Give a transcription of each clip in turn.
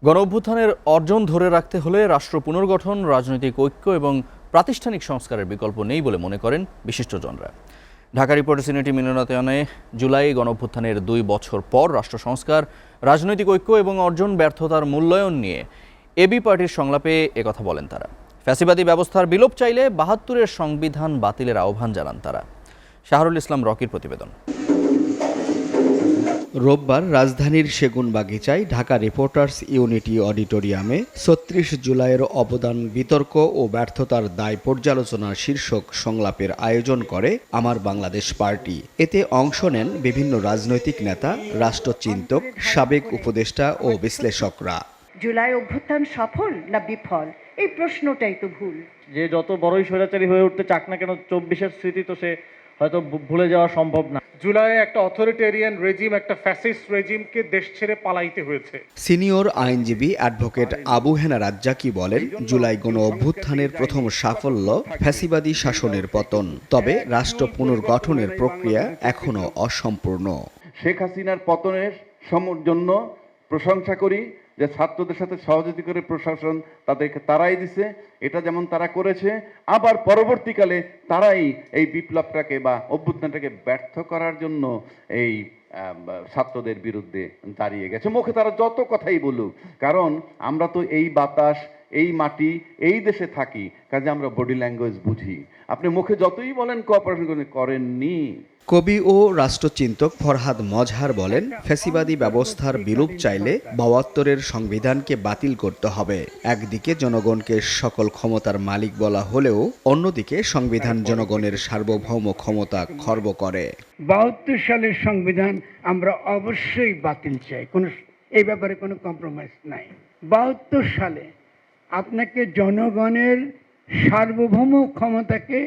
গণঅভ্যুত্থানের অর্জন ধরে রাখতে হলে রাষ্ট্র পুনর্গঠন, রাজনৈতিক ঐক্য এবং প্রাতিষ্ঠানিক সংস্কারের বিকল্প নেই বলে মনে করেন বিশিষ্টজনরা। ঢাকা রিপোর্টার্স ইউনিটি মিলনায়তনে জুলাই গণঅভ্যুত্থানের 2 বছর পর রাষ্ট্র সংস্কার, রাজনৈতিক ঐক্য এবং অর্জন ব্যর্থতার মূল্যায়ন নিয়ে এবি পার্টির সংলাপে একথা বলেন তারা। ফ্যাসিবাদী ব্যবস্থার বিলোপ চাইলে ৭২-এর সংবিধান বাতিলের আহ্বান জানান তারা। শাহরুল ইসলাম রকির প্রতিবেদন। রোববার রাজধানীর সেগুনবাগিচায় ঢাকা রিপোর্টার্স ইউনিটি অডিটোরিয়ামে ৩৬ জুলাইয়ের অবদান, বিতর্ক ও ব্যর্থতার দায় পর্যালোচনার শীর্ষক সংলাপের আয়োজন করে আমার বাংলাদেশ পার্টি। এতে অংশ নেন বিভিন্ন রাজনৈতিক নেতা, রাষ্ট্রচিন্তক, সাবেক উপদেষ্টা ও বিশ্লেষকরা। জুলাই অভ্যুত্থান সফল না বিফল, এই প্রশ্নটাই তো ভুল। যে যত বড়ই স্বৈরাচারী হয়ে উঠতে চাক না কেন, ২৪-এর স্মৃতি তো সে হয়তো ভুলে যাওয়া সম্ভব না। জুলাই একটা অথরিটেরিয়ান রেজিম, একটা ফ্যাসিস্ট রেজিমকে দেশ ছেড়ে পালাইতে হয়েছে। সিনিয়র আইনজীবী অ্যাডভোকেট আবু হেনা রাজ্জাকি বলেন, জুলাই গণ অভ্যুত্থানের প্রথম সাফল্য ফ্যাসিবাদী শাসনের পতন। তবে রাষ্ট্র পুনর্গঠনের প্রক্রিয়া এখনো অসম্পূর্ণ। শেখ হাসিনার পতনের জন্য প্রশংসা করি যে ছাত্রদের সাথে সহযোগিতা করে প্রশাসন তাদেরকে তারাই দিছে, এটা যেমন তারা করেছে, আবার পরবর্তীকালে তারাই এই বিপ্লবটাকে বা অভ্যুত্থানটাকে ব্যর্থ করার জন্য এই ছাত্রদের বিরুদ্ধে দাঁড়িয়ে গেছে। মুখে তারা যত কথাই বলুক, কারণ আমরা তো এই বাতাস, এই মাটি, এই দেশে থাকি, কাজে আমরা বডি ল্যাঙ্গুয়েজ বুঝি। আপনি মুখে যতই বলেন কোঅপারেশন করেননি। কবি ও রাষ্ট্রচিন্তক ফরহাদ মজহার বলেন, ফ্যাসিবাদী ব্যবস্থার বিলোপ চাইলে ৭২-এর সংবিধানকে বাতিল করতে হবে। একদিকে জনগণকে সকল ক্ষমতার মালিক বলা হলেও অন্যদিকে সংবিধান জনগণের সার্বভৌম ক্ষমতা খর্ব করে। ৭২ সালের সংবিধান আমরা অবশ্যই বাতিল চাই, এই ব্যাপারে কোনো কম্প্রোমাইজ নাই। ৭২ সালে আপনাকে জনগণের সার্বভৌম ক্ষমতাকে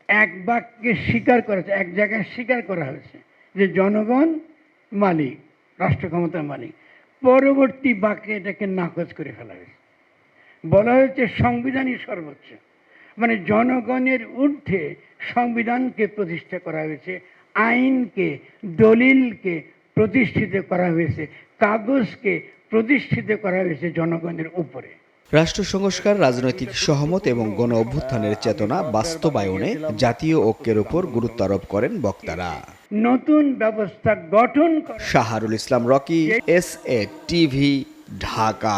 এক বাক্যে স্বীকার করেছে, এক জায়গায় স্বীকার করা হয়েছে যে জনগণ মালিক, রাষ্ট্র ক্ষমতার মালিক। পরবর্তী বাক্যে এটাকে নাকচ করে ফেলা হয়েছে, বলা হয়েছে সংবিধানই সর্বোচ্চ। মানে জনগণের ঊর্ধ্বে সংবিধানকে প্রতিষ্ঠা করা হয়েছে, আইনকে, দলিলকে প্রতিষ্ঠিত করা হয়েছে, কাগজকে প্রতিষ্ঠিত করা হয়েছে জনগণের উপরে। রাষ্ট্র সংস্কার, রাজনৈতিক সহমত এবং গণ অভ্যুত্থানের চেতনা বাস্তবায়নে জাতীয় ঐক্যের উপর গুরুত্ব আরোপ করেন বক্তারা। নতুন ব্যবস্থা গঠন। শাহরুল ইসলাম রকি, SA টিভি, ঢাকা।